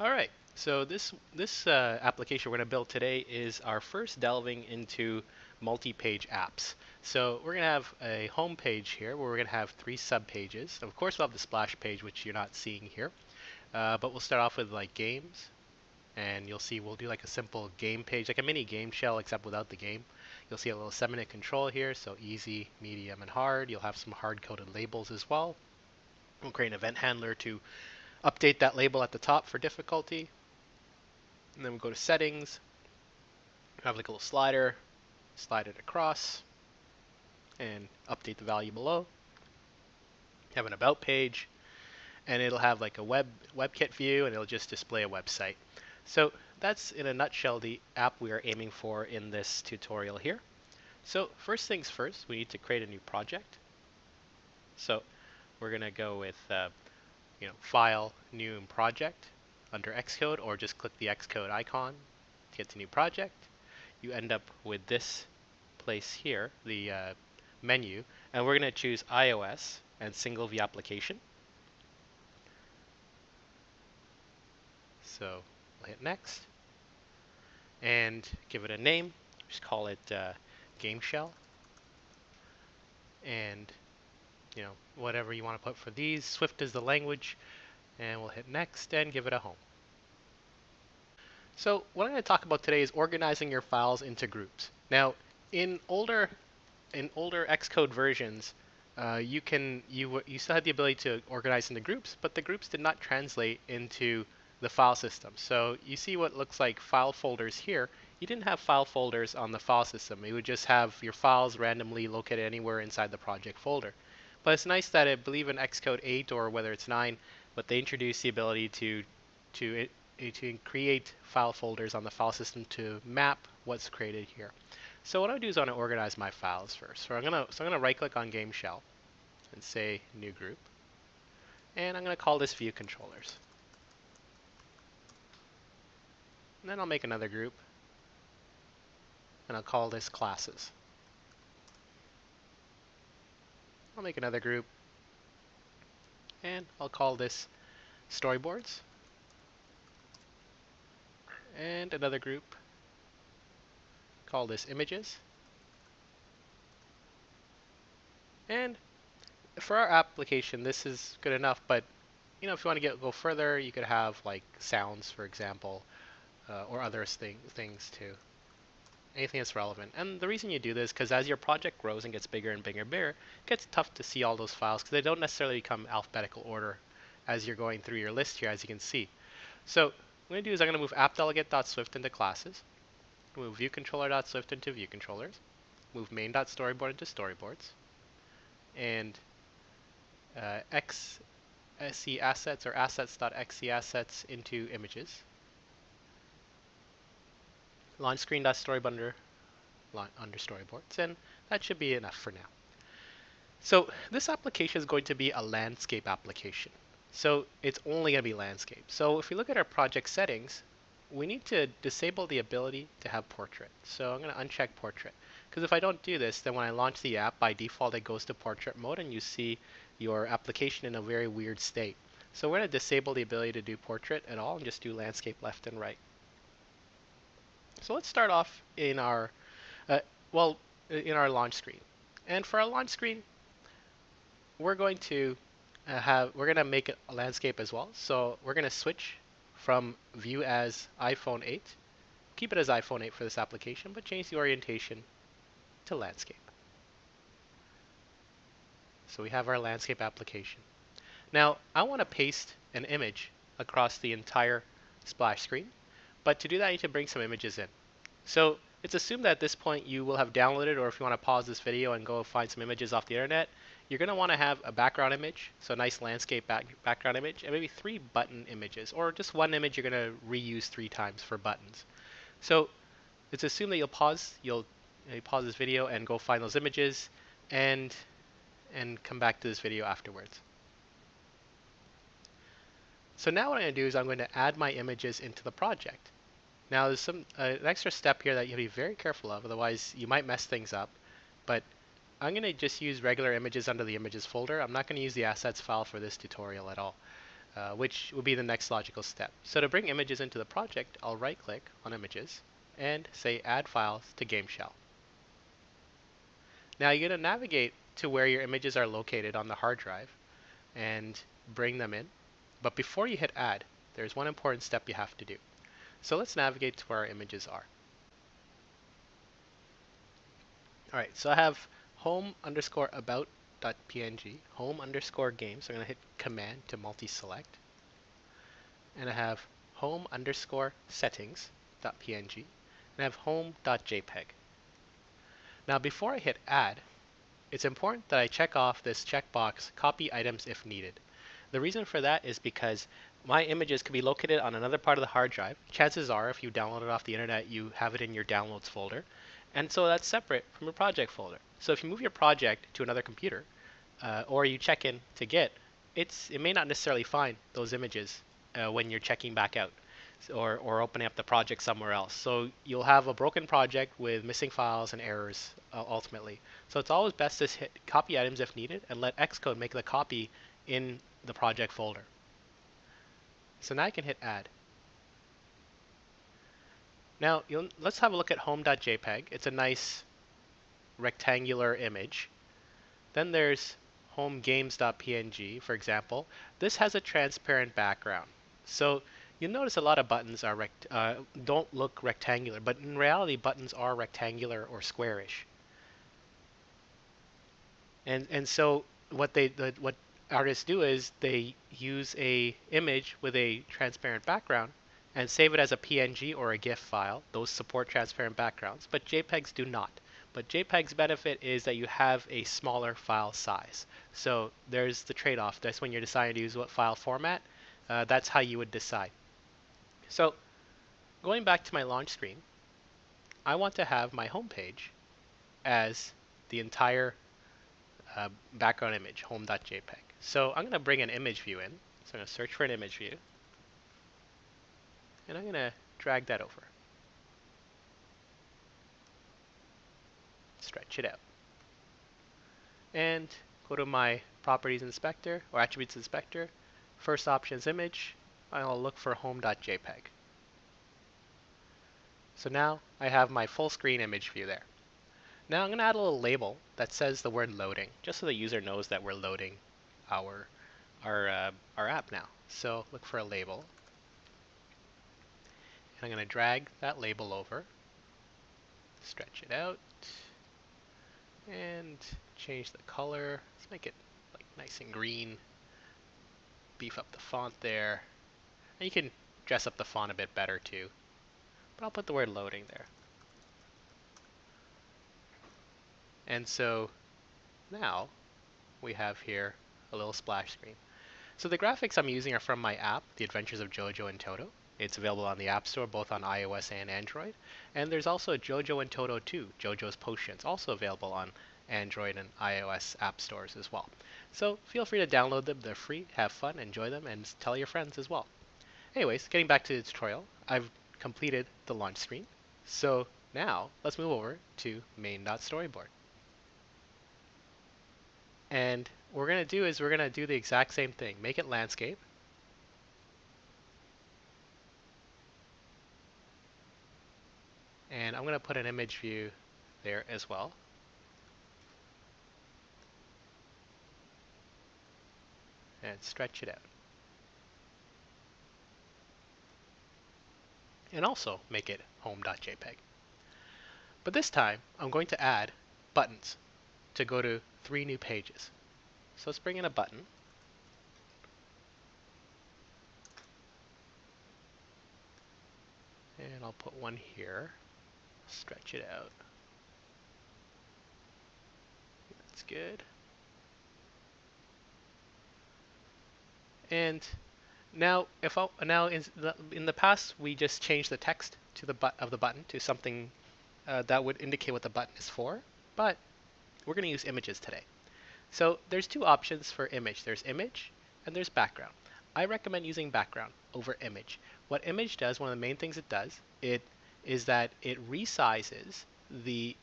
Alright, so this application we're going to build today is our first delving into multi-page apps. So we're going to have a home page here where we're going to have three sub-pages. Of course we'll have the splash page, which you're not seeing here. But we'll start off with like games, and you'll see we'll do like a simple game page, like a mini game shell except without the game. You'll see a little 7-minute control here, so easy, medium, and hard. You'll have some hard-coded labels as well. We'll create an event handler to update that label at the top for difficulty. And then we go to settings, have like a little slider, slide it across, and update the value below. Have an about page, and it'll have like a WebKitView, and it'll just display a website. So that's in a nutshell the app we are aiming for in this tutorial here. So first things first, we need to create a new project. So we're going to go with File, New, and Project under Xcode, or just click the Xcode icon to get to New Project. You end up with this place here, the menu, and we're going to choose iOS and single view application. So we'll hit next and give it a name. Just call it Game Shell, and whatever you want to put for these. Swift is the language, and we'll hit next and give it a home. So what I'm going to talk about today is organizing your files into groups. Now, in older Xcode versions, you still had the ability to organize into groups, but the groups did not translate into the file system. So you see what looks like file folders here. You didn't have file folders on the file system. You would just have your files randomly located anywhere inside the project folder. But it's nice that I believe in Xcode 8 or whether it's 9, but they introduced the ability to create file folders on the file system to map what's created here. So what I do is I want to organize my files first. So I'm gonna right click on Game Shell and say New Group, and I'm gonna call this View Controllers. And then I'll make another group, and I'll call this Classes. I'll make another group, and I'll call this Storyboards. And another group, call this Images. And for our application, this is good enough, but if you want to go further, you could have like sounds, for example, or other things too. Anything that's relevant. And the reason you do this is because as your project grows and gets bigger and bigger and bigger, it gets tough to see all those files because they don't necessarily come alphabetical order as you're going through your list here, as you can see. So what I'm going to do is I'm going to move appdelegate.swift into classes, move viewcontroller.swift into viewcontrollers, move main.storyboard into storyboards, and xse assets or assets.xe assets into images. Launch screen.storyboard under storyboards, and that should be enough for now. So this application is going to be a landscape application. So it's only going to be landscape. So if we look at our project settings, we need to disable the ability to have portrait. So I'm going to uncheck portrait, because if I don't do this, then when I launch the app, by default it goes to portrait mode and you see your application in a very weird state. So we're going to disable the ability to do portrait at all and just do landscape left and right. So let's start off in our in our launch screen. And for our launch screen, we're going to make it a landscape as well. So we're going to switch from view as iPhone 8. Keep it as iPhone 8 for this application, but change the orientation to landscape. So we have our landscape application. Now I want to paste an image across the entire splash screen, but to do that I need to bring some images in. So it's assumed that at this point you will have downloaded, or if you want to pause this video and go find some images off the internet, you're going to want to have a background image, so a nice landscape background image, and maybe 3 button images, or just one image you're going to reuse 3 times for buttons. So it's assumed that you'll pause this video and go find those images and come back to this video afterwards. So now what I'm going to do is I'm going to add my images into the project. Now there's an extra step here that you have to be very careful of, otherwise you might mess things up. But I'm going to just use regular images under the images folder. I'm not going to use the assets file for this tutorial at all. which would be the next logical step. So to bring images into the project, I'll right-click on Images and say Add Files to Game Shell. Now you're going to navigate to where your images are located on the hard drive and bring them in. But before you hit Add, there's one important step you have to do. So let's navigate to where our images are. All right, so I have home_about.png, home_game. So I'm going to hit Command to multi-select. And I have home_settings.png. And I have home.jpg. Now before I hit Add, it's important that I check off this checkbox, Copy Items if needed. The reason for that is because my images can be located on another part of the hard drive. Chances are, if you download it off the internet, you have it in your Downloads folder. And so that's separate from your project folder. So if you move your project to another computer, or you check in to Git, it may not necessarily find those images when you're checking back out or opening up the project somewhere else. So you'll have a broken project with missing files and errors ultimately. So it's always best to hit Copy Items if needed and let Xcode make the copy in the project folder. So now I can hit Add. Now let's have a look at home.jpg. It's a nice rectangular image. Then there's homegames.png, for example. This has a transparent background. So you'll notice a lot of buttons are don't look rectangular, but in reality buttons are rectangular or squarish. And so what artists do is they use a image with a transparent background and save it as a PNG or a GIF file. Those support transparent backgrounds, but JPEGs do not. But JPEG's benefit is that you have a smaller file size. So there's the trade-off. That's when you're deciding to use what file format. That's how you would decide. So going back to my launch screen, I want to have my home page as the entire background image, home.jpg. So I'm going to bring an image view in. So I'm going to search for an image view. And I'm going to drag that over. Stretch it out. And go to my Properties Inspector or Attributes Inspector. First option is image. I'll look for home.jpg. So now I have my full screen image view there. Now I'm going to add a little label that says the word loading, just so the user knows that we're loading our app now. So look for a label. And I'm going to drag that label over, stretch it out, and change the color. Let's make it like nice and green. Beef up the font there. And you can dress up the font a bit better too. But I'll put the word loading there. And so now we have here a little splash screen. So the graphics I'm using are from my app, The Adventures of JoJo and ToTo. It's available on the App Store, both on iOS and Android. And there's also JoJo and ToTo 2, JoJo's Potions, also available on Android and iOS app stores as well. So feel free to download them. They're free, have fun, enjoy them, and tell your friends as well. Anyways, getting back to the tutorial, I've completed the launch screen. So now let's move over to main.storyboard. And what we're going to do is we're going to do the exact same thing. Make it landscape. And I'm going to put an image view there as well. And stretch it out. And also make it home.jpg. But this time, I'm going to add buttons to go to 3 new pages. So let's bring in a button. And I'll put one here. Stretch it out. That's good. And now, in the past, we just changed the text to the button to something that would indicate what the button is for. But we're going to use images today. So there's 2 options for image. There's image and there's background. I recommend using background over image. What image does, one of the main things it does, is that it resizes the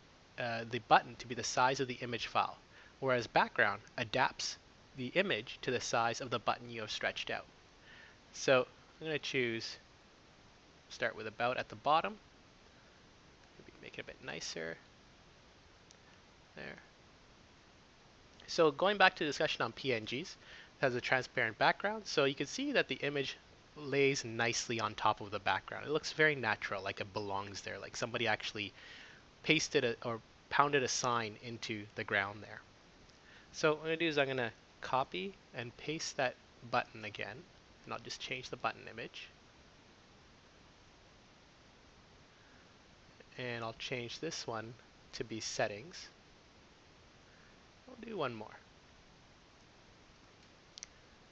button to be the size of the image file, whereas background adapts the image to the size of the button you have stretched out. So I'm going to start with about at the bottom. Maybe make it a bit nicer. There. So going back to the discussion on PNGs, it has a transparent background. So you can see that the image lays nicely on top of the background. It looks very natural, like it belongs there, like somebody actually pasted or pounded a sign into the ground there. So what I'm going to do is I'm going to copy and paste that button again, and I'll just change the button image. And I'll change this one to be settings. I'll do one more.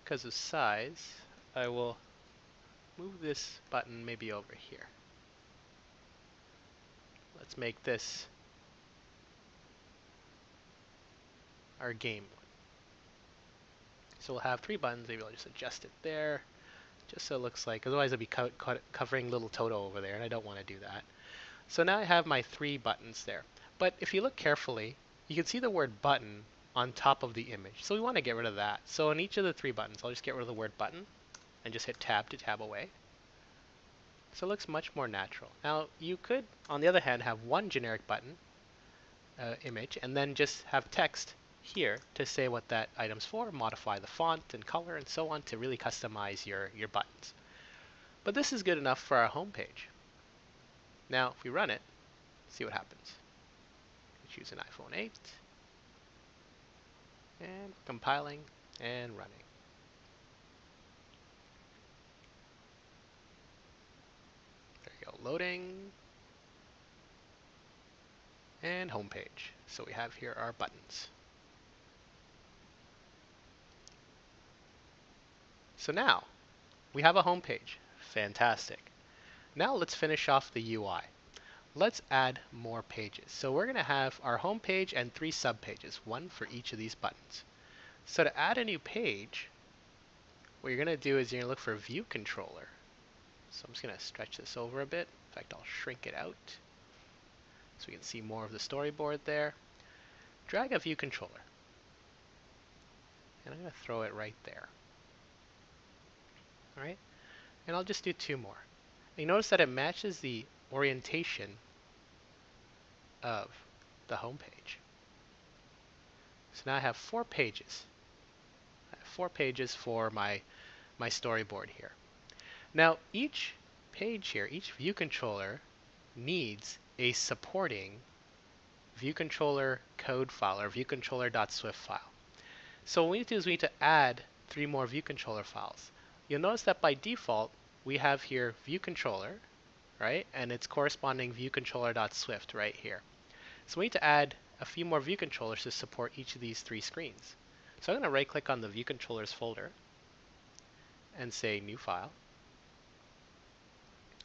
Because of size, I will move this button maybe over here. Let's make this our game one. So we'll have 3 buttons. Maybe I'll just adjust it there, just so it looks like, otherwise I'll be covering little ToTo over there, and I don't want to do that. So now I have my 3 buttons there. But if you look carefully, you can see the word button on top of the image. So we want to get rid of that. So in each of the 3 buttons, I'll just get rid of the word button and just hit tab to tab away. So it looks much more natural. Now you could, on the other hand, have one generic button image and then just have text here to say what that item's for, modify the font and color and so on to really customize your buttons. But this is good enough for our home page. Now if we run it, see what happens. Choose an iPhone 8 and compiling and running. There you go, loading and home page. So we have here our buttons. So now we have a home page. Fantastic. Now let's finish off the UI. Let's add more pages. So we're going to have our home page and 3 subpages, one for each of these buttons. So to add a new page, what you're going to do is you're going to look for View Controller. So I'm just going to stretch this over a bit. In fact, I'll shrink it out so we can see more of the storyboard there. Drag a View Controller. And I'm going to throw it right there. All right? And I'll just do 2 more. And you notice that it matches the orientation of the home page. So now I have 4 pages. I have 4 pages for my storyboard here. Now each page here, each view controller needs a supporting view controller code file or view controller.swift file. So what we need to do is we need to add 3 more view controller files. You'll notice that by default we have here view controller, right? And its corresponding view controller.swift right here. So we need to add a few more view controllers to support each of these 3 screens. So I'm going to right click on the view controllers folder and say new file.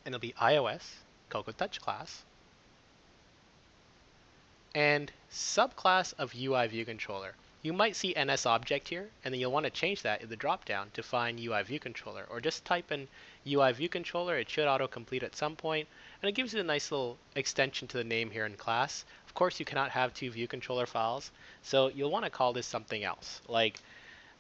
And it'll be iOS, Cocoa Touch class, and subclass of UI view controller. You might see NS object here, and then you'll want to change that in the dropdown to find UI view controller, or just type in UI view controller. It should autocomplete at some point, and it gives you a nice little extension to the name here in class. Of course, you cannot have 2 view controller files, so you'll want to call this something else. Like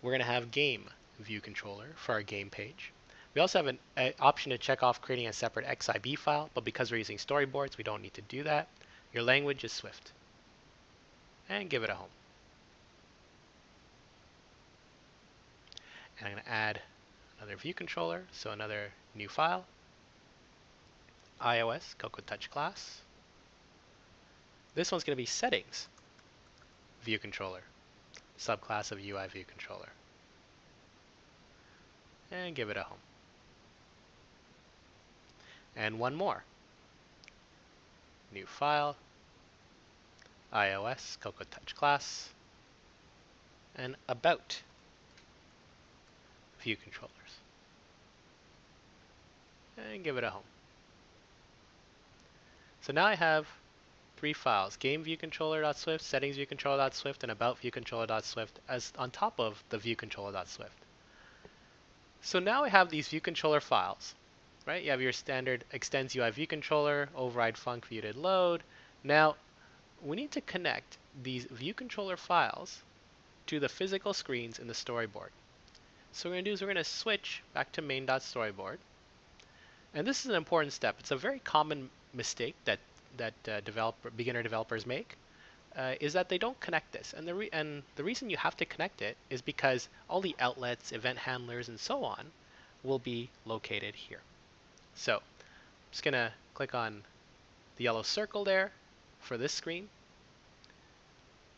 we're going to have game view controller for our game page. We also have an option to check off creating a separate XIB file, but because we're using storyboards, we don't need to do that. Your language is Swift. And give it a home. And I'm going to add another view controller, so another new file, iOS Cocoa Touch class. This one's going to be settings view controller, subclass of UI view controller. And give it a home. And one more. New file, iOS Cocoa Touch class, and about view controllers. And give it a home. So now I have 3 files, game view controller.swift, settings view controller.swift, and about view controller.swift as on top of the view controller.swift. So now I have these view controller files, right? You have your standard extends UI view controller, override func view did load. Now we need to connect these view controller files to the physical screens in the storyboard. So what we're going to do is we're going to switch back to main.storyboard. And this is an important step. It's a very common mistake that beginner developers make, is that they don't connect this. And the reason you have to connect it is because all the outlets, event handlers, and so on will be located here. So I'm just going to click on the yellow circle there for this screen.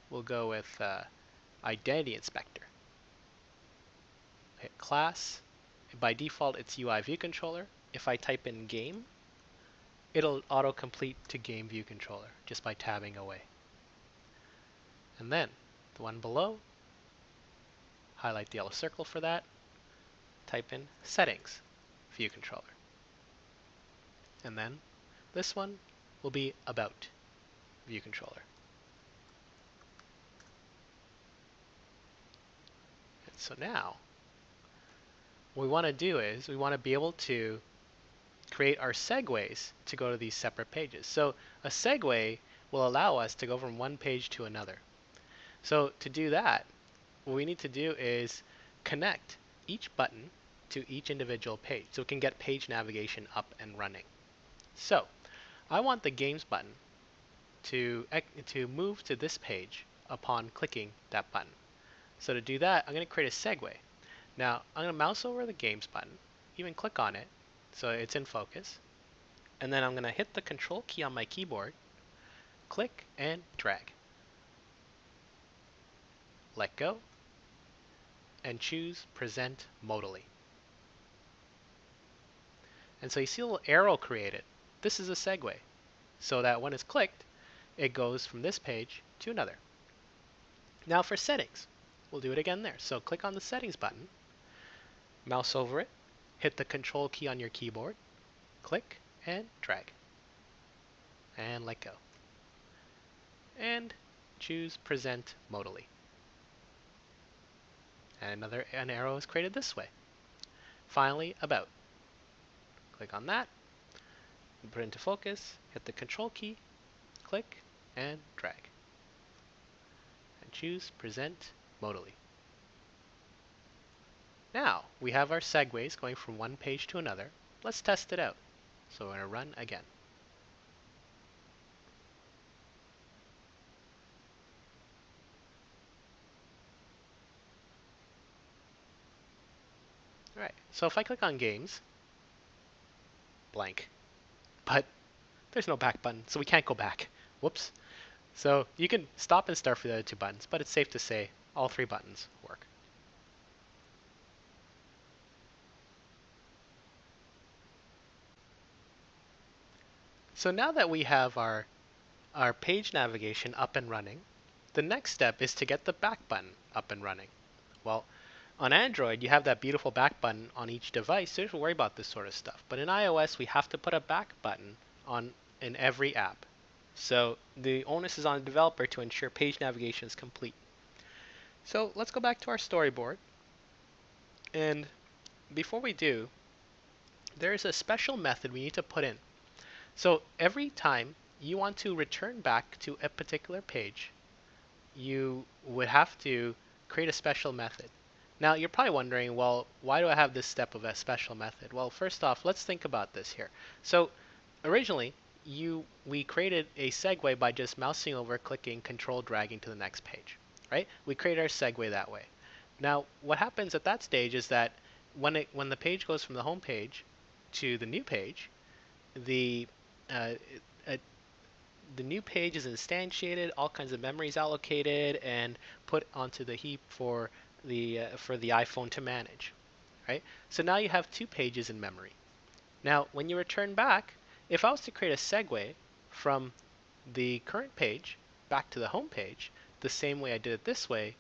We'll go with Identity Inspector. Hit Class. By default, it's UI View Controller. If I type in Game, it'll autocomplete to Game View Controller just by tabbing away. And then the one below, highlight the yellow circle for that, type in Settings, View Controller. And then this one will be About, View Controller. And so now, what we want to do is we want to be able to create our segues to go to these separate pages. So a segue will allow us to go from one page to another. So to do that, what we need to do is connect each button to each individual page so we can get page navigation up and running. So I want the Games button to move to this page upon clicking that button. So to do that, I'm going to create a segue. Now I'm going to mouse over the Games button, even click on it so it's in focus, and then I'm going to hit the Control key on my keyboard, click and drag. Let go, and choose Present Modally. And so you see a little arrow created. This is a segue, so that when it's clicked, it goes from this page to another. Now for settings, we'll do it again there. So click on the Settings button, mouse over it, hit the Control key on your keyboard, click and drag, and let go. And choose Present Modally. And an arrow is created this way. Finally, About. Click on that, put it into focus, hit the Control key, click, and drag. And choose Present Modally. Now, we have our segues going from one page to another. Let's test it out. So we're going to run again. Alright, so if I click on Games, blank. But there's no back button, so we can't go back. Whoops. So you can stop and start for the other two buttons, but it's safe to say all three buttons work. So now that we have our page navigation up and running, the next step is to get the back button up and running. Well, on Android, you have that beautiful back button on each device, so you don't have to worry about this sort of stuff. But in iOS, we have to put a back button in every app. So the onus is on the developer to ensure page navigation is complete. So let's go back to our storyboard. And before we do, there's a special method we need to put in. So every time you want to return back to a particular page, you would have to create a special method. Now you're probably wondering, well, why do I have this step of a special method? Well, first off, let's think about this here. So originally, we created a segue by just mousing over, clicking, control dragging to the next page, right? We created our segue that way. Now, what happens at that stage is that when the page goes from the home page to the new page, the new page is instantiated, all kinds of memories allocated, and put onto the heap for the iPhone to manage, right? So now you have two pages in memory. Now, when you return back, if I was to create a segue from the current page back to the home page, the same way I did it this way,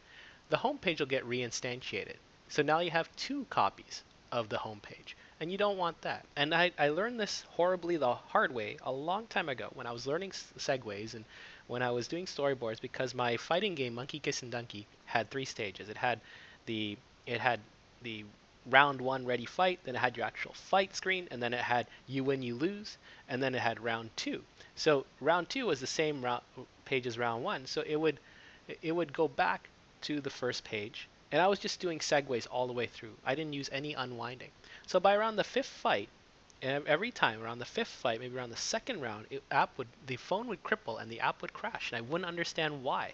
the home page will get reinstantiated. So now you have two copies of the home page, and you don't want that. And I learned this horribly the hard way a long time ago when I was learning segues and when I was doing storyboards, because my fighting game Monkey Kiss and Donkey had three stages. It had the round one ready fight, then it had your actual fight screen, and then it had you win, you lose, and then it had round two. So round two was the same page as round one, so it would go back to the first page And I was just doing segues all the way through. I didn't use any unwinding. So by around the fifth fight, every time around the fifth fight, maybe around the second round, the phone would cripple and the app would crash, and I wouldn't understand why.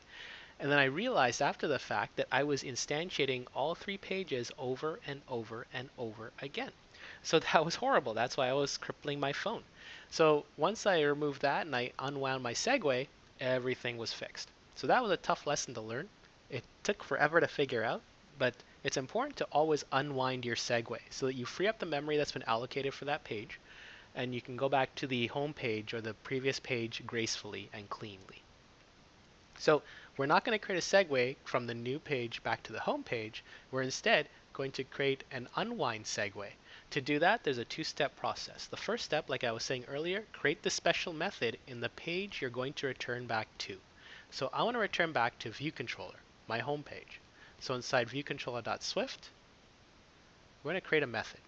And then I realized after the fact that I was instantiating all 3 pages over and over and over again. So that was horrible. That's why I was crippling my phone. So once I removed that and I unwound my segue, everything was fixed. So that was a tough lesson to learn. It took forever to figure out, but it's important to always unwind your segue so that you free up the memory that's been allocated for that page, and you can go back to the home page or the previous page gracefully and cleanly. So we're not going to create a segue from the new page back to the home page. We're instead going to create an unwind segue. To do that, there's a two-step process. The first step, like I was saying earlier, create the special method in the page you're going to return back to. So I want to return back to ViewController, my home page. So inside ViewController.Swift, we're going to create a method.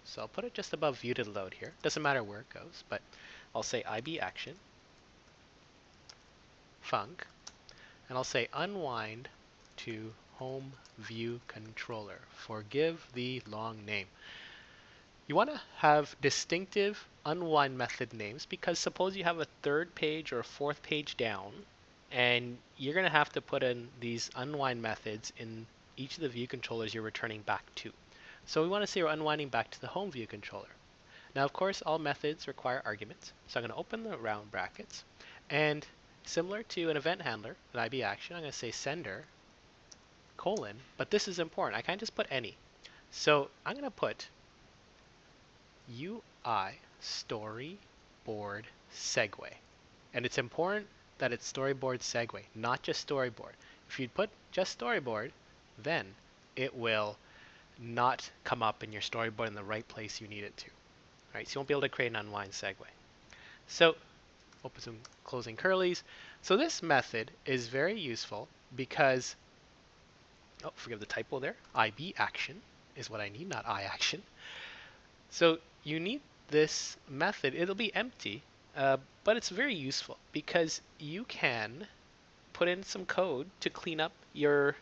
So I'll put it just above view to load here. Doesn't matter where it goes, but I'll say IB action, func, and I'll say unwind to home view controller. Forgive the long name. You want to have distinctive unwind method names because suppose you have a third page or a fourth page down, and you're going to have to put in these unwind methods in each of the view controllers you're returning back to. So we want to say we're unwinding back to the home view controller. Now, of course, all methods require arguments. So I'm going to open the round brackets, and similar to an event handler, an IB action, I'm going to say sender, colon, but this is important. I can't just put any. So I'm going to put UI storyboard segue. And it's important that it's storyboard segue, not just storyboard. If you put just storyboard, then it will not come up in your storyboard in the right place you need it to. All right, so you won't be able to create an unwind segue. So open some closing curlies. So this method is very useful because, oh, forgive the typo there, IB action is what I need, not I action. So you need this method. It'll be empty, but it's very useful because you can put in some code to clean up your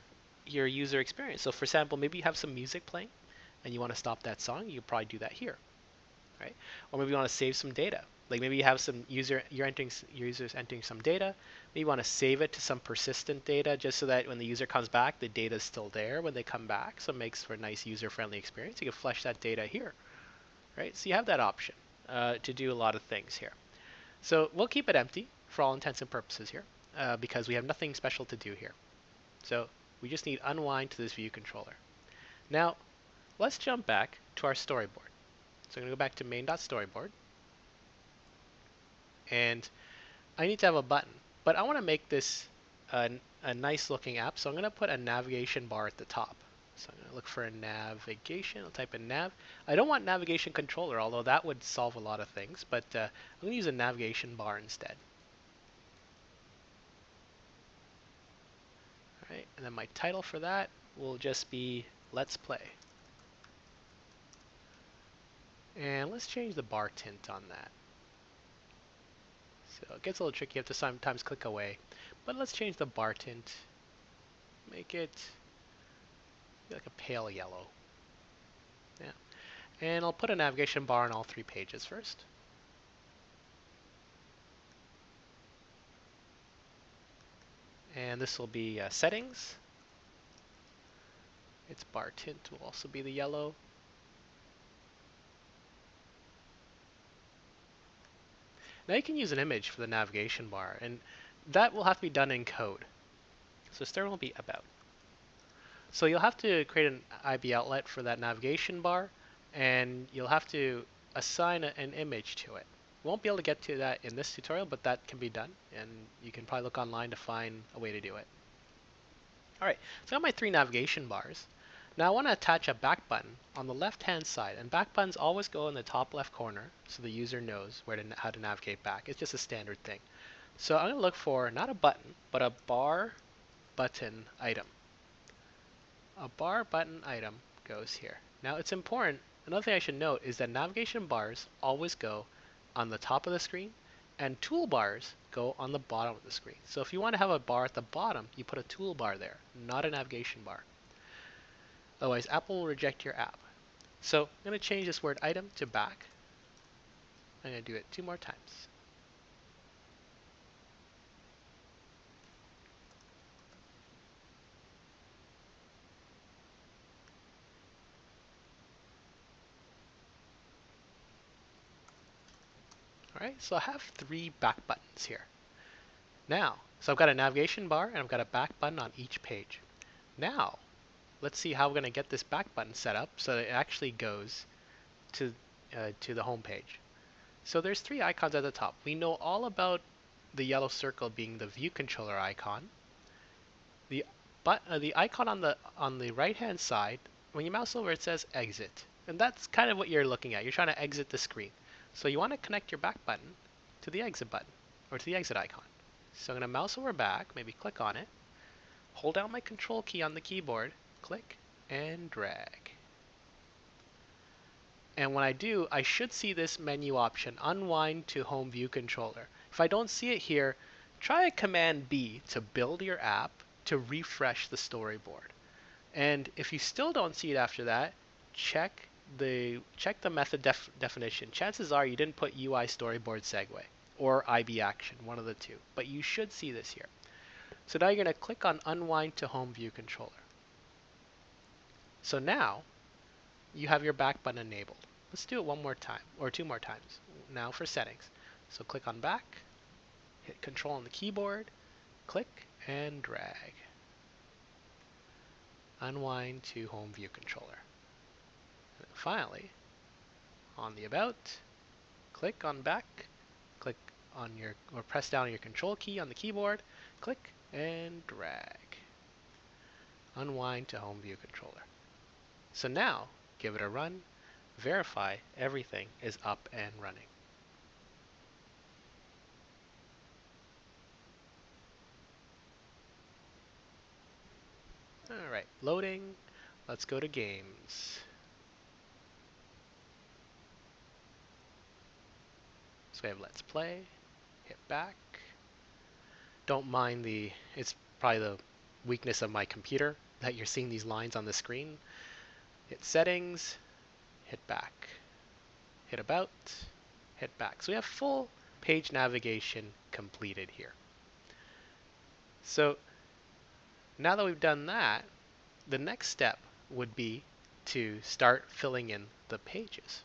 user experience. So for example, maybe you have some music playing and you want to stop that song. You probably do that here, right? Or maybe you want to save some data. Like maybe you have some users entering some data. Maybe you want to save it to some persistent data just so that when the user comes back, the data is still there when they come back. So it makes for a nice user-friendly experience. You can flush that data here, right? So you have that option to do a lot of things here. So we'll keep it empty for all intents and purposes here because we have nothing special to do here. So we just need unwind to this view controller. Now let's jump back to our storyboard. So I'm going to go back to main.storyboard. And I need to have a button, but I want to make this a nice looking app. So I'm going to put a navigation bar at the top. So I'm going to look for a navigation. I'll type in nav. I don't want navigation controller, although that would solve a lot of things, but I'm going to use a navigation bar instead. All right, and then my title for that will just be Let's Play. And let's change the bar tint on that. So it gets a little tricky. You have to sometimes click away. But let's change the bar tint. Make it like a pale yellow. Yeah. And I'll put a navigation bar on all 3 pages first. And this will be settings. Its bar tint will also be the yellow. Now you can use an image for the navigation bar, and that will have to be done in code. So start will be about. So you'll have to create an IB outlet for that navigation bar, and you'll have to assign an image to it. We won't be able to get to that in this tutorial, but that can be done, and you can probably look online to find a way to do it. All right, so I got my 3 navigation bars. Now I want to attach a back button on the left-hand side, and back buttons always go in the top left corner so the user knows how to navigate back. It's just a standard thing. So I'm going to look for not a button, but a bar button item. A bar button item goes here. Now it's important, another thing I should note is that navigation bars always go on the top of the screen, and toolbars go on the bottom of the screen. So if you want to have a bar at the bottom, you put a toolbar there, not a navigation bar. Otherwise, Apple will reject your app. So I'm going to change this word item to back. I'm going to do it 2 more times. All right, so I have 3 back buttons here. Now, so I've got a navigation bar and I've got a back button on each page. Now, let's see how we're going to get this back button set up so that it actually goes to the home page. So there's 3 icons at the top. We know all about the yellow circle being the view controller icon. The icon on the right hand side, when you mouse over, it says exit, and that's kind of what you're looking at. You're trying to exit the screen, so you want to connect your back button to the exit button or to the exit icon. So I'm going to mouse over back, maybe click on it, hold down my control key on the keyboard, click and drag. And when I do, I should see this menu option, Unwind to Home View Controller. If I don't see it here, try a Command B to build your app to refresh the storyboard. And if you still don't see it after that, check the method definition. Chances are you didn't put UI storyboard segue or IB action, one of the two. But you should see this here. So now you're going to click on Unwind to Home View Controller. So now you have your back button enabled. Let's do it 1 more time, or 2 more times. Now for settings. So click on back, hit Control on the keyboard, click and drag. Unwind to Home View Controller. And finally, on the About, click on back, click on your, or press down your Control key on the keyboard, click and drag. Unwind to Home View Controller. So now, give it a run, verify everything is up and running. Alright, loading. Let's go to games. So we have Let's Play, hit back. Don't mind it's probably the weakness of my computer that you're seeing these lines on the screen. Hit Settings, hit back. Hit About, hit back. So we have full page navigation completed here. So now that we've done that, the next step would be to start filling in the pages.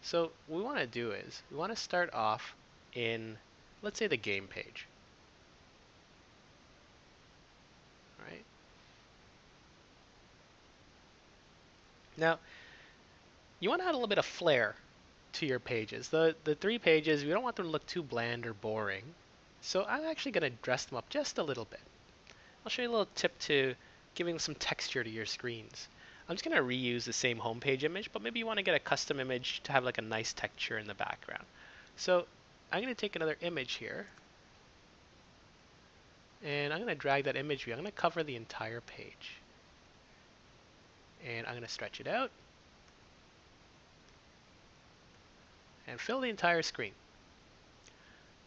So what we want to do is we want to start off in, let's say, the game page. All right. Now, you want to add a little bit of flair to your pages. The 3 pages, we don't want them to look too bland or boring. So I'm actually going to dress them up just a little bit. I'll show you a little tip to giving some texture to your screens. I'm just going to reuse the same homepage image, but maybe you want to get a custom image to have like a nice texture in the background. So I'm going to take another image here, and I'm going to drag that image view. I'm going to cover the entire page. And I'm going to stretch it out and fill the entire screen.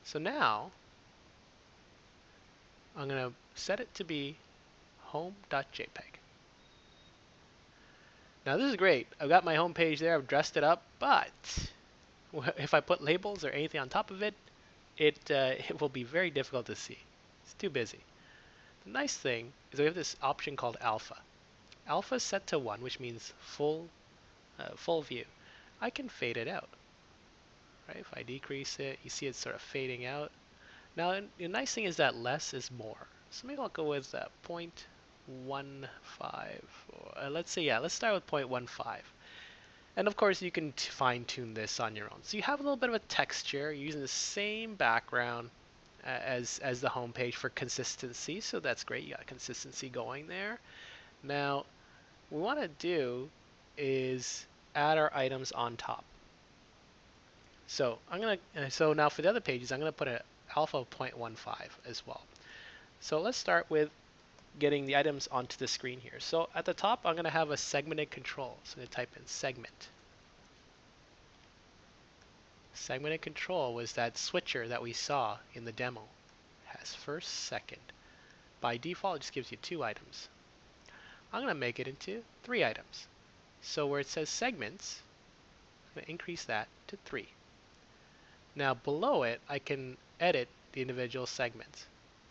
So now I'm going to set it to be home.jpg. Now this is great. I've got my home page there. I've dressed it up, but if I put labels or anything on top of it, it will be very difficult to see. It's too busy. The nice thing is we have this option called alpha. Alpha is set to 1, which means full view. I can fade it out. Right? If I decrease it, you see it's sort of fading out. Now the nice thing is that less is more. So maybe I'll go with 0.15. Let's say, let's start with 0.15. And of course you can fine tune this on your own. So you have a little bit of a texture using the same background as the home page for consistency. So that's great. You got consistency going there. Now what we want to do is add our items on top. So so now for the other pages, I'm gonna put an alpha of 0.15 as well. So let's start with getting the items onto the screen here. So at the top, I'm gonna have a segmented control. So I'm gonna type in segment. Segmented control was that switcher that we saw in the demo. It has first, second. By default, it just gives you 2 items. I'm going to make it into 3 items. So where it says segments, I'm going to increase that to 3. Now below it, I can edit the individual segments.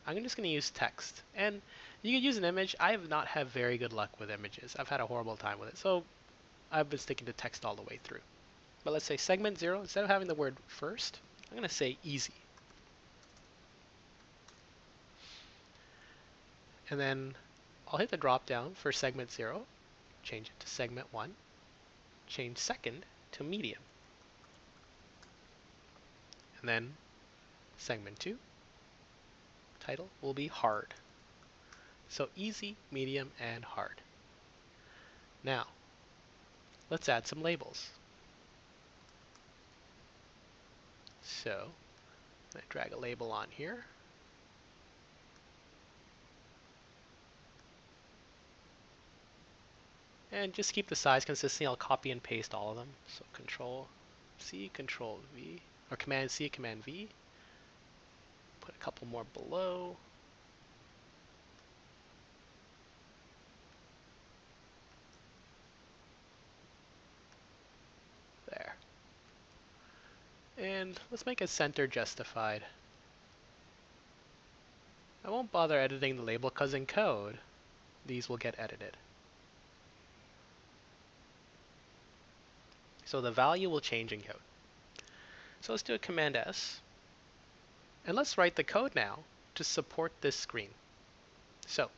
I'm just going to use text. And you can use an image. I have not had very good luck with images. I've had a horrible time with it. So I've been sticking to text all the way through. But let's say segment 0, instead of having the word first, I'm going to say easy. And then I'll hit the drop down for segment 0, change it to segment 1, change second to medium. And then segment 2, title will be hard. So easy, medium, and hard. Now, let's add some labels. So, I'm going to drag a label on here. And just keep the size consistent. I'll copy and paste all of them. So Control C, Control V, or Command C, Command V. Put a couple more below. There. And let's make it center justified. I won't bother editing the label because in code, these will get edited. So the value will change in code. So let's do a Command S. And let's write the code now to support this screen. So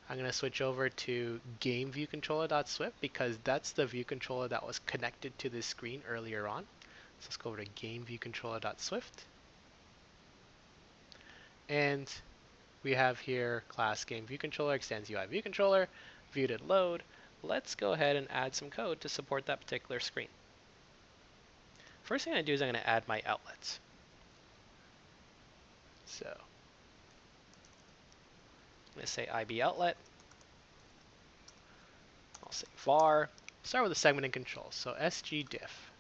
I'm going to switch over to GameViewController.Swift because that's the view controller that was connected to this screen earlier on. So let's go over to GameViewController.Swift. And we have here class GameViewController extends UI ViewController, view.load. Let's go ahead and add some code to support that particular screen. First thing I'm going to do is I'm going to add my outlets. So I'm going to say IB outlet. I'll say var. Start with the segment and control. So sgdiff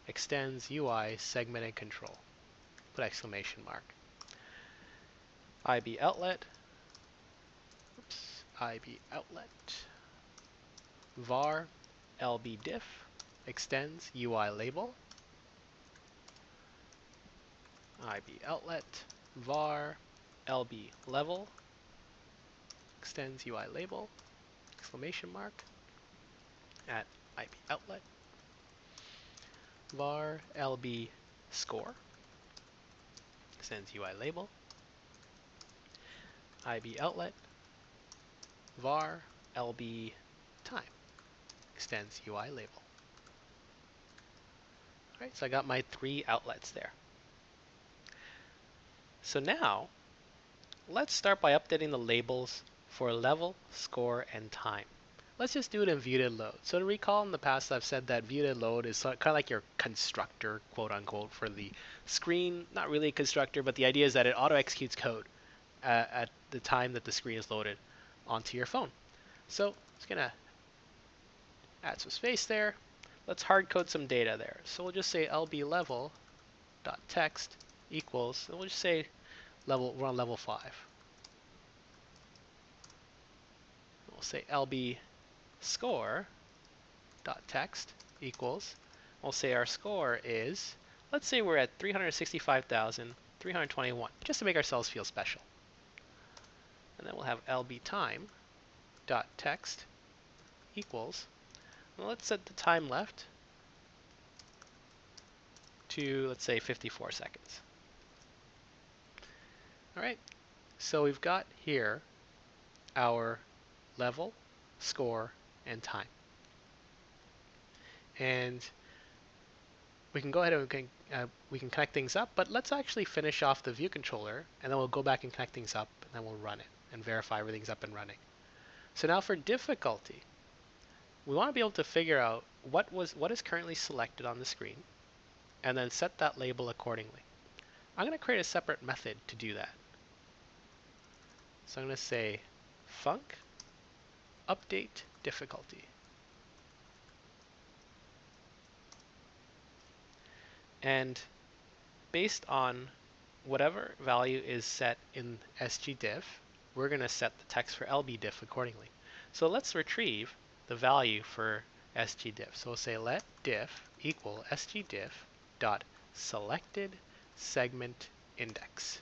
extends UI segment and control. Put exclamation mark. IB outlet. Oops. IB outlet. var lbdiff extends UI label. IB outlet var lb level extends UI label exclamation mark at IB outlet var lb score extends UI label IB outlet var lb time extends UI label. Alright, so I got my 3 outlets there. So now, let's start by updating the labels for level, score, and time. Let's just do it in view.load. So to recall, in the past I've said that view.load is kind of like your constructor, quote unquote, for the screen. Not really a constructor, but the idea is that it auto-executes code at the time that the screen is loaded onto your phone. So it's going to add some space there. Let's hard code some data there. So we'll just say lblevel.text equals, and we'll just say level, we're on level 5. We'll say lbScore.text equals, we'll say our score is, let's say we're at 365,321, just to make ourselves feel special. And then we'll have lbTime.text equals, well, let's set the time left to, let's say, 54 seconds. All right, so we've got here our level, score, and time. And we can go ahead and we can connect things up, but let's actually finish off the view controller, and then we'll go back and connect things up, and then we'll run it and verify everything's up and running. So now for difficulty, we want to be able to figure out what is currently selected on the screen, and then set that label accordingly. I'm going to create a separate method to do that. So I'm going to say func update difficulty. And based on whatever value is set in sgdiff, we're going to set the text for lbdiff accordingly. So let's retrieve the value for sgdiff. So we'll say let diff equal sgdiff dot selected segment index.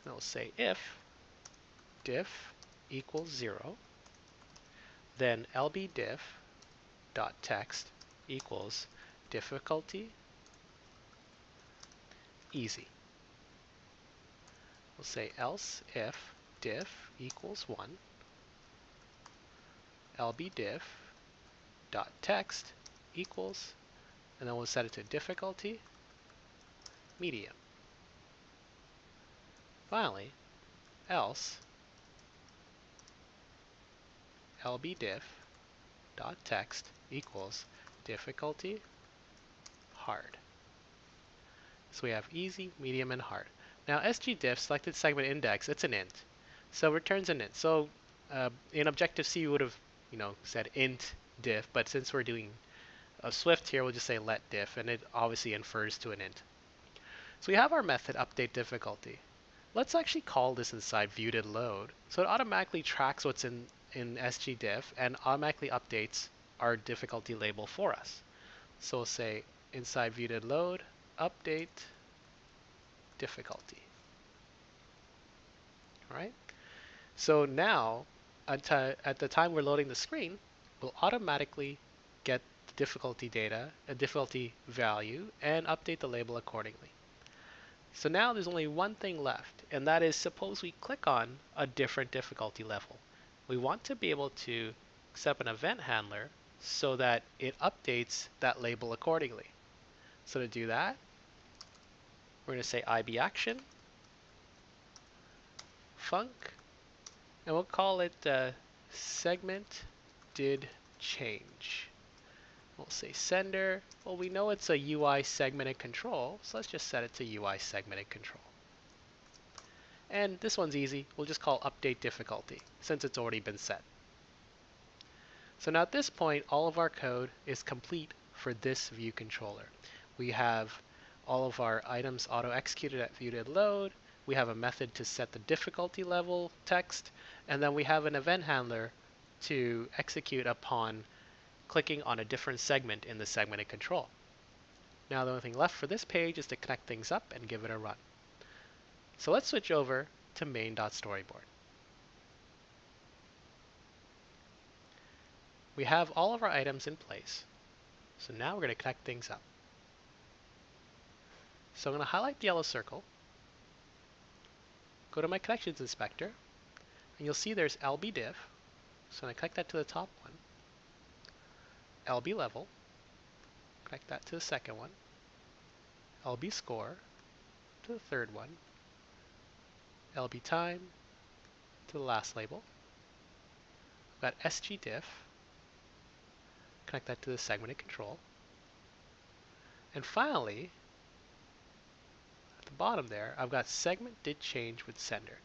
And we'll say if diff equals 0, then lbdiff dot text equals difficulty easy. We'll say else if diff equals 1, lbdiff dot text equals, and then we'll set it to difficulty medium. Finally, else lbdiff dot text equals difficulty hard. So we have easy, medium, and hard. Now sgdiff, selected segment index, it's an int. So returns an int. So in Objective-C, we would have said int diff, but since we're doing a Swift here, we'll just say let diff, and it obviously infers to an int. So we have our method update difficulty. Let's actually call this inside viewDidLoad. So it automatically tracks what's in sgdiff and automatically updates our difficulty label for us. So we'll say inside viewDidLoad, update difficulty. All right. So now, at the time we're loading the screen, we'll automatically get the difficulty data, a difficulty value, and update the label accordingly. So now there's only one thing left, and that is suppose we click on a different difficulty level. We want to be able to set up an event handler so that it updates that label accordingly. So to do that, we're going to say IBAction, func, and we'll call it segment did change. We'll say sender. Well, we know it's a UI segmented control, so let's just set it to UI segmented control. And this one's easy. We'll just call update difficulty since it's already been set. So now at this point, all of our code is complete for this view controller. We have all of our items auto-executed at viewDidLoad. We have a method to set the difficulty level text, and then we have an event handler to execute upon clicking on a different segment in the segmented control. Now the only thing left for this page is to connect things up and give it a run. So let's switch over to main.storyboard. We have all of our items in place. So now we're going to connect things up. So I'm going to highlight the yellow circle, go to my connections inspector, and you'll see there's lbdiff. So I'm going to connect that to the top one. lblevel, connect that to the second one. lbscore to the third one. lbtime to the last label. We've got sgdiff, connect that to the segmented control. And finally, at the bottom there, I've got segment did change with sender.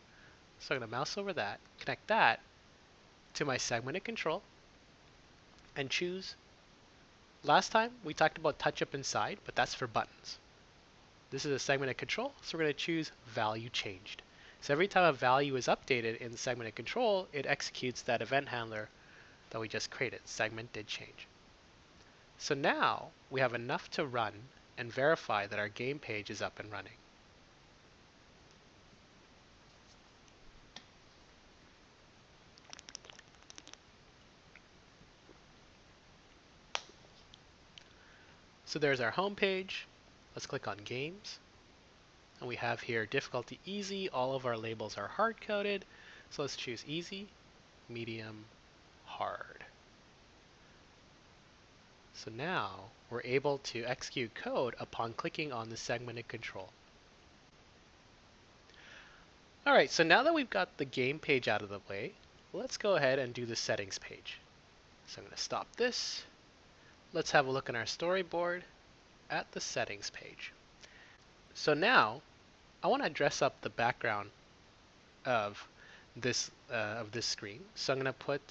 So I'm going to mouse over that, connect that to my segmented control, and choose. Last time we talked about touch up inside, but that's for buttons. This is a segmented control, so we're going to choose value changed. So every time a value is updated in the segmented control, it executes that event handler that we just created, segment did change. So now we have enough to run and verify that our game page is up and running. So there's our home page. Let's click on games. And we have here difficulty easy. All of our labels are hard coded. So let's choose easy, medium, hard. So now we're able to execute code upon clicking on the segmented control. All right, so now that we've got the game page out of the way, let's go ahead and do the settings page. So I'm going to stop this. Let's have a look in our storyboard at the settings page. So now I want to dress up the background of this screen. So I'm going to put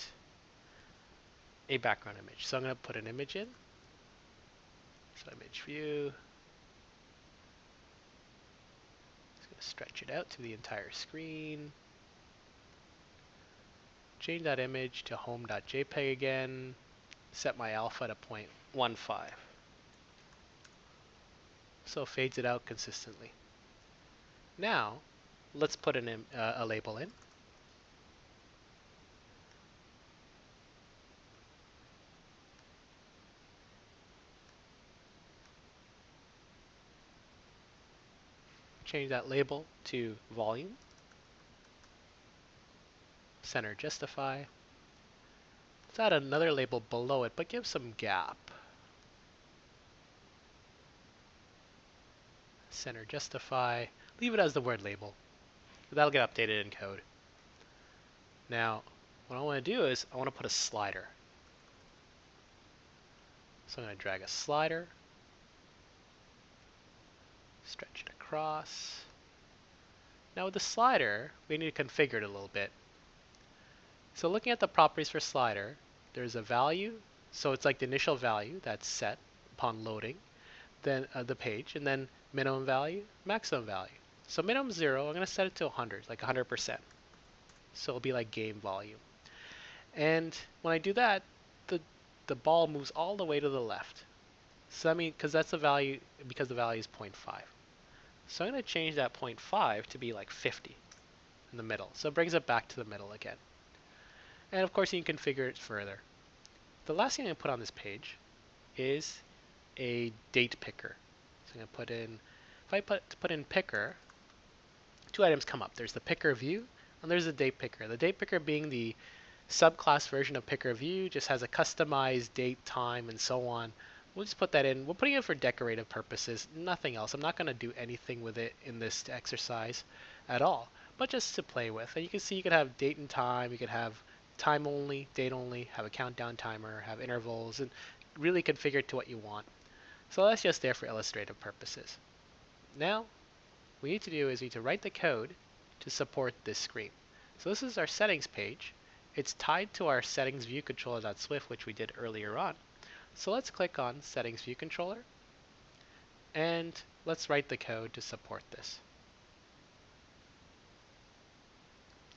a background image. So I'm going to put an image in. So image view. Just going to stretch it out to the entire screen. change that image to home.jpg again, set my alpha to 0.15. So it fades it out consistently. Now, let's put a label in. Change that label to volume. Center justify. Let's add another label below it, but give some gap. Center justify. Leave it as the word label. That'll get updated in code. Now, what I want to do is I want to put a slider. So I'm going to drag a slider, stretch it across. Now with the slider, we need to configure it a little bit. So looking at the properties for slider, there's a value. So it's like the initial value that's set upon loading then the page, and then minimum value, maximum value. So minimum 0, I'm going to set it to 100, like 100%. So it'll be like game volume. And when I do that, the ball moves all the way to the left. So that means, because that's the value, because the value is 0.5. So I'm going to change that 0.5 to be like 50 in the middle. So it brings it back to the middle again. And of course you can configure it further. The last thing I'm going to put on this page is a date picker. So I'm going to put in, if I put in picker, two items come up. There's the picker view and there's the date picker. The date picker being the subclass version of picker view, just has a customized date, time, and so on. We'll just put that in. We're putting it for decorative purposes, nothing else. I'm not going to do anything with it in this exercise at all, but just to play with. And you can see you could have date and time, you could have time only, date only, have a countdown timer, have intervals, and really configure it to what you want. So that's just there for illustrative purposes. Now, what we need to do is we need to write the code to support this screen. So this is our settings page. It's tied to our settings view controller.swift, which we did earlier on. So let's click on settings view controller and let's write the code to support this.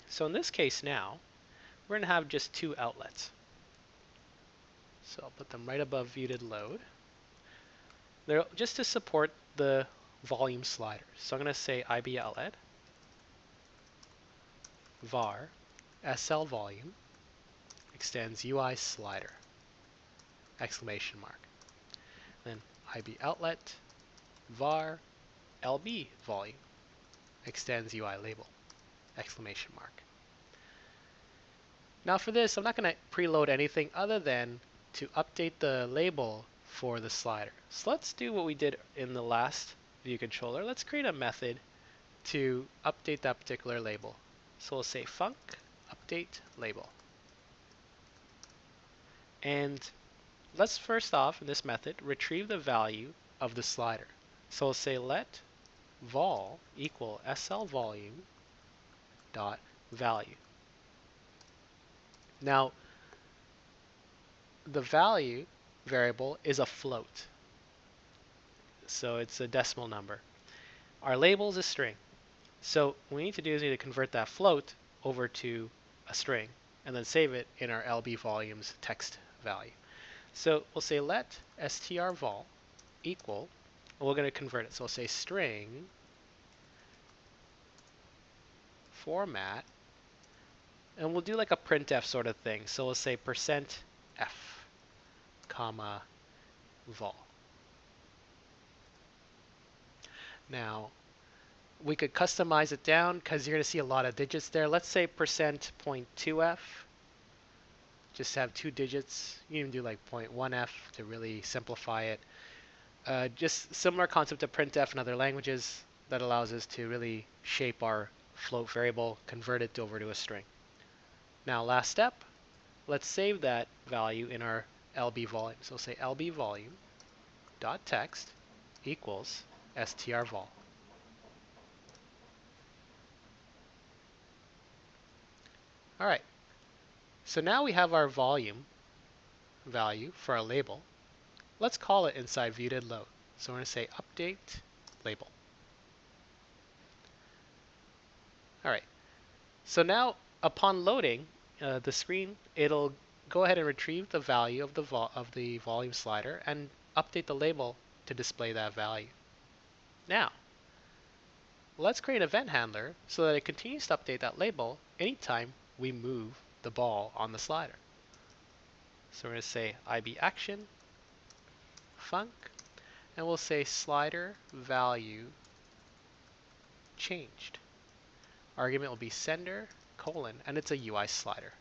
So in this case now, we're going to have just two outlets. So I'll put them right above viewed load. They're just to support the volume slider. So I'm going to say IB outlet var SL volume extends UI slider exclamation mark. Then IB outlet var LB volume extends UI label exclamation mark. Now for this, I'm not going to preload anything other than to update the label for the slider. So let's do what we did in the last view controller. Let's create a method to update that particular label. So we'll say func update label. And let's first off in this method retrieve the value of the slider. So we'll say let vol equal SL volume dot value. Now the value variable is a float. So it's a decimal number. Our label is a string. So what we need to do is we need to convert that float over to a string and then save it in our LB volumes text value. So we'll say let strvol equal, and we're going to convert it. So we'll say string format, and we'll do like a printf sort of thing. So we'll say %f, comma, vol. Now, we could customize it down because you're going to see a lot of digits there. Let's say %.2f. Just have 2 digits. You can do like 0.1f to really simplify it. Just similar concept to printf in other languages that allows us to really shape our float variable, convert it over to a string. Now last step, let's save that value in our LB volume. So say LB volume dot text equals strvol. All right. So now we have our volume value for our label. Let's call it inside viewed load. So we're going to say update label. All right. So now upon loading, the screen, it'll go ahead and retrieve the value of the volume slider and update the label to display that value. Now, let's create an event handler so that it continues to update that label anytime we move the ball on the slider. So we're going to say IB action func, and we'll say slider value changed. Argument will be sender colon, and it's a UI slider.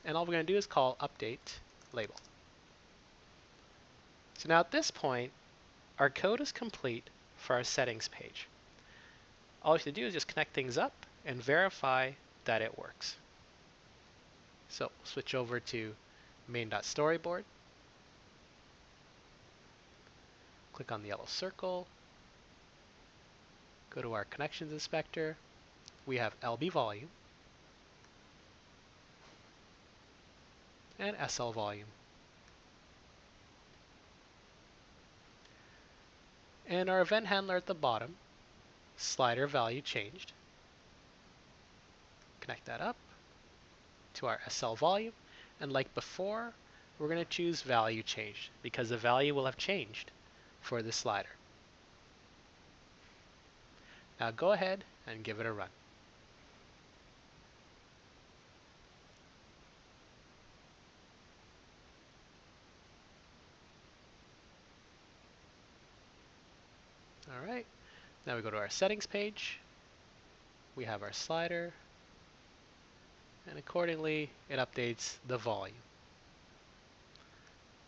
And all we're going to do is call update label. So now at this point, our code is complete for our settings page. All we have to do is just connect things up and verify that it works. So switch over to main.storyboard. Click on the yellow circle. Go to our connections inspector. We have LB volume and SL volume. And our event handler at the bottom, slider value changed. Connect that up to our SL volume. And like before, we're going to choose value changed because the value will have changed for the slider. Now go ahead and give it a run. All right, now we go to our settings page. We have our slider, and accordingly it updates the volume.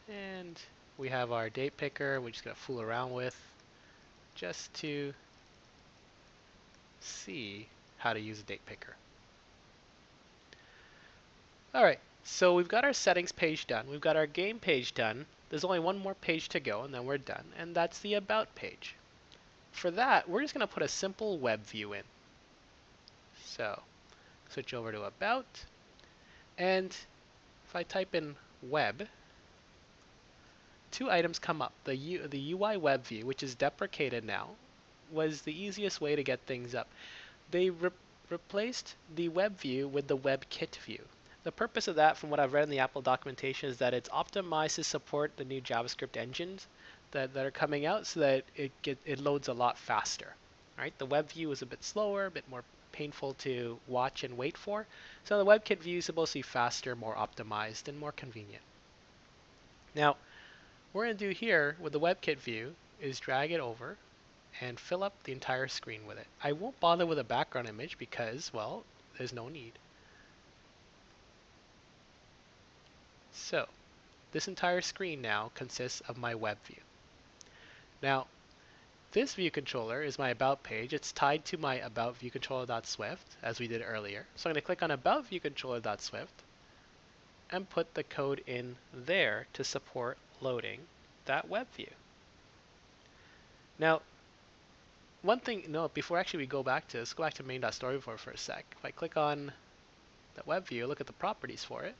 And we have our date picker, we're just going to fool around with just to see how to use a date picker. Alright, so we've got our settings page done, we've got our game page done. There's only one more page to go and then we're done, and that's the about page. For that, we're just going to put a simple web view in. So switch over to about, and if I type in web, two items come up. The UI web view, which is deprecated now, was the easiest way to get things up. They replaced the web view with the WebKitView. The purpose of that, from what I've read in the Apple documentation, is that it's optimized to support the new JavaScript engines that are coming out so that it loads a lot faster. Right? The web view is a bit slower, a bit more painful to watch and wait for. So the WebKit view is supposed to be faster, more optimized, and more convenient. Now, what we're going to do here with the WebKit view is drag it over and fill up the entire screen with it. I won't bother with a background image because, well, there's no need. So, this entire screen now consists of my web view. Now, this view controller is my about page. It's tied to my about view controller.swift as we did earlier. So I'm going to click on about view controller.swift and put the code in there to support loading that web view. Now, one thing, before actually we go back to this, go back to main.storyboard for a sec. If I click on that web view, look at the properties for it,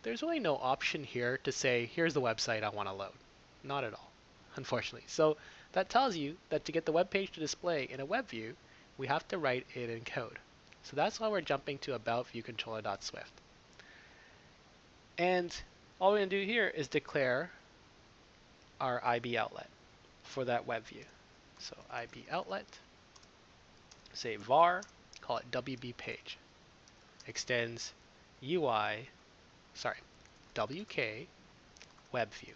there's really no option here to say, here's the website I want to load. Not at all, unfortunately. So that tells you that to get the web page to display in a web view, we have to write it in code. So that's why we're jumping to about view controller.swift. And all we're going to do here is declare our IB outlet for that web view. So IB outlet, say var, call it WB page, extends WK web view.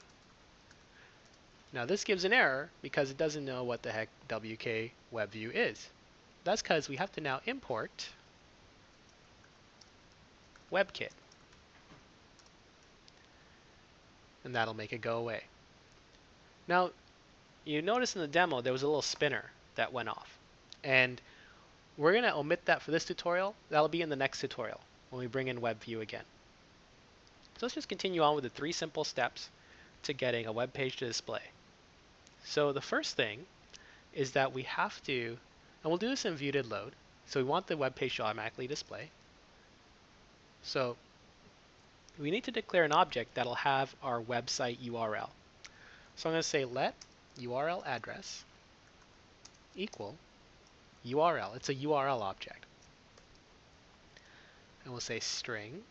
Now this gives an error because it doesn't know what the heck WK web view is. That's because we have to now import WebKit. And that'll make it go away. Now, you notice in the demo there was a little spinner that went off. And we're going to omit that for this tutorial. That'll be in the next tutorial when we bring in WebView again. So let's just continue on with the 3 simple steps to getting a web page to display. So the first thing is that we have to, and we'll do this in view.load, so we want the web page to automatically display. So we need to declare an object that'll have our website URL. So I'm going to say let URL address equal URL. It's a URL object. and we'll say string.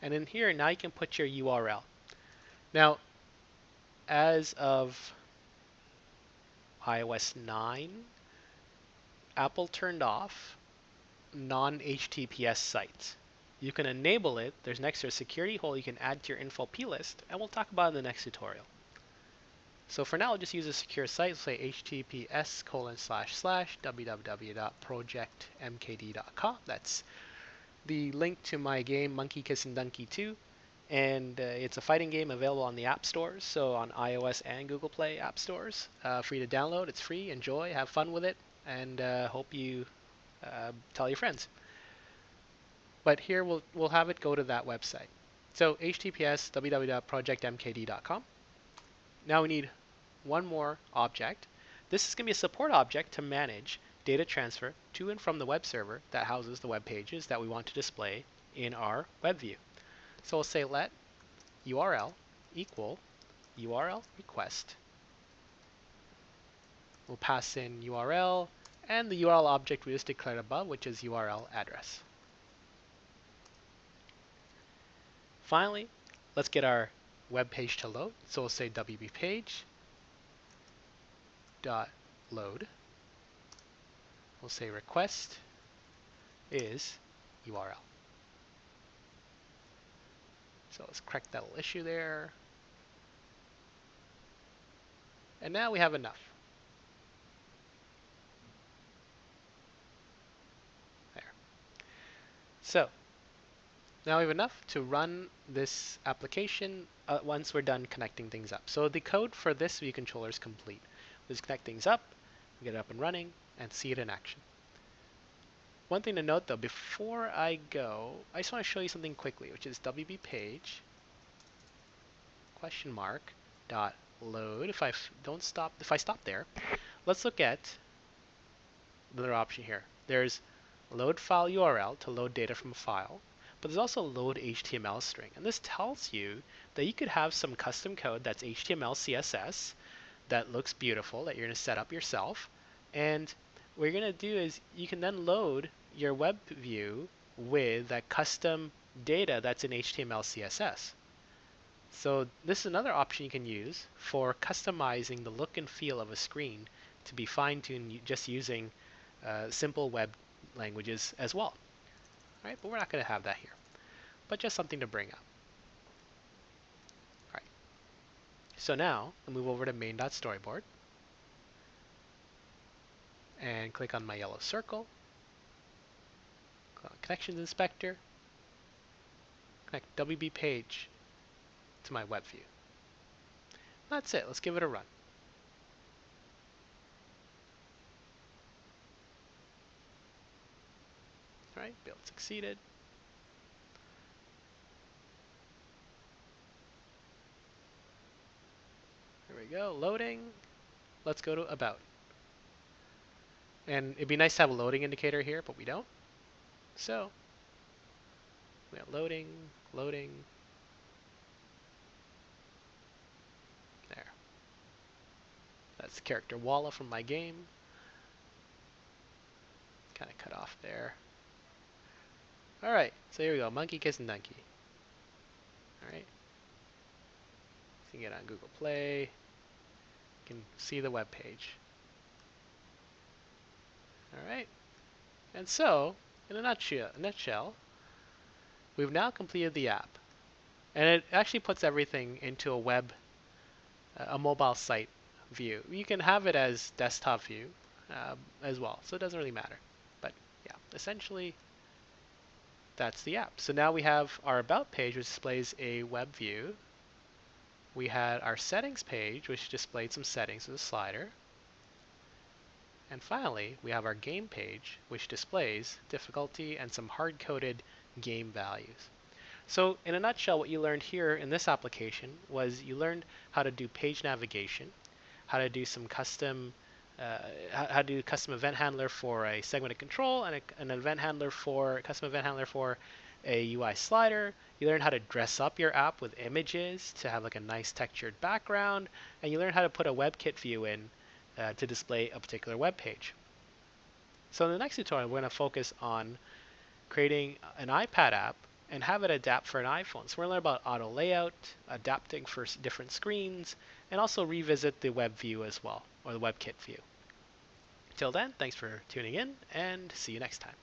And in here, now you can put your URL. Now, as of iOS 9, Apple turned off non-HTTPS sites. You can enable it. There's next to a security hole you can add to your info plist, and we'll talk about it in the next tutorial. So for now, I'll just use a secure site. Say https://www.projectmkd.com. That's the link to my game Monkey Kissin' Donkey 2, and it's a fighting game available on the app stores, so on iOS and Google Play app stores. Free to download. It's free. Enjoy. Have fun with it, and hope you tell your friends. But here we'll have it go to that website. So https://www.projectmkd.com. Now we need one more object. This is going to be a support object to manage data transfer to and from the web server that houses the web pages that we want to display in our web view. So we'll say let URL equal URL request. We'll pass in URL and the URL object we just declared above, which is URL address. Finally, let's get our web page to load. So we'll say webpage dot load. We'll say request is URL. So let's correct that little issue there. And now we have enough. There. So now we have enough to run this application once we're done connecting things up. So the code for this view controller is complete. We'll just connect things up, get it up and running, and see it in action. One thing to note though, before I go, I just want to show you something quickly, which is webpage dot load. If I stop there, let's look at the other option here. There's load file URL to load data from a file, but there's also load HTML string. And this tells you that you could have some custom code that's HTML, CSS, that looks beautiful, that you're going to set up yourself. And what you're going to do is you can then load your web view with that custom data that's in HTML, CSS. So this is another option you can use for customizing the look and feel of a screen to be fine-tuned just using simple web languages as well. All right, but we're not going to have that here, but just something to bring up. All right. So now I'll move over to main.storyboard and click on my yellow circle. Click on Connections Inspector. Connect webpage to my web view. That's it. Let's give it a run. All right, build succeeded. There we go, loading. Let's go to About. And it'd be nice to have a loading indicator here, but we don't. So, we have loading, loading. There. That's the character Walla from my game. Kind of cut off there. All right, so here we go, Monkey Kissin' Donkey. All right. You can get on Google Play. You can see the web page. All right. And so, in a nutshell, we've now completed the app. And it actually puts everything into a mobile site view. You can have it as desktop view as well, so it doesn't really matter. But yeah, essentially, that's the app. So now we have our About page, which displays a web view. We had our settings page, which displayed some settings with a slider. And finally, we have our game page, which displays difficulty and some hard-coded game values. So in a nutshell, what you learned here in this application was you learned how to do page navigation, how to do some custom event handler for a segmented control, and an event handler for custom event handler for a UI slider. You learned how to dress up your app with images to have like a nice textured background, and you learned how to put a WebKitView in to display a particular web page. So in the next tutorial, we're going to focus on creating an iPad app and have it adapt for an iPhone. So we're going to learn about auto layout, adapting for different screens, and also revisit the web view as well, or the WebKit view. Till then, thanks for tuning in, and see you next time.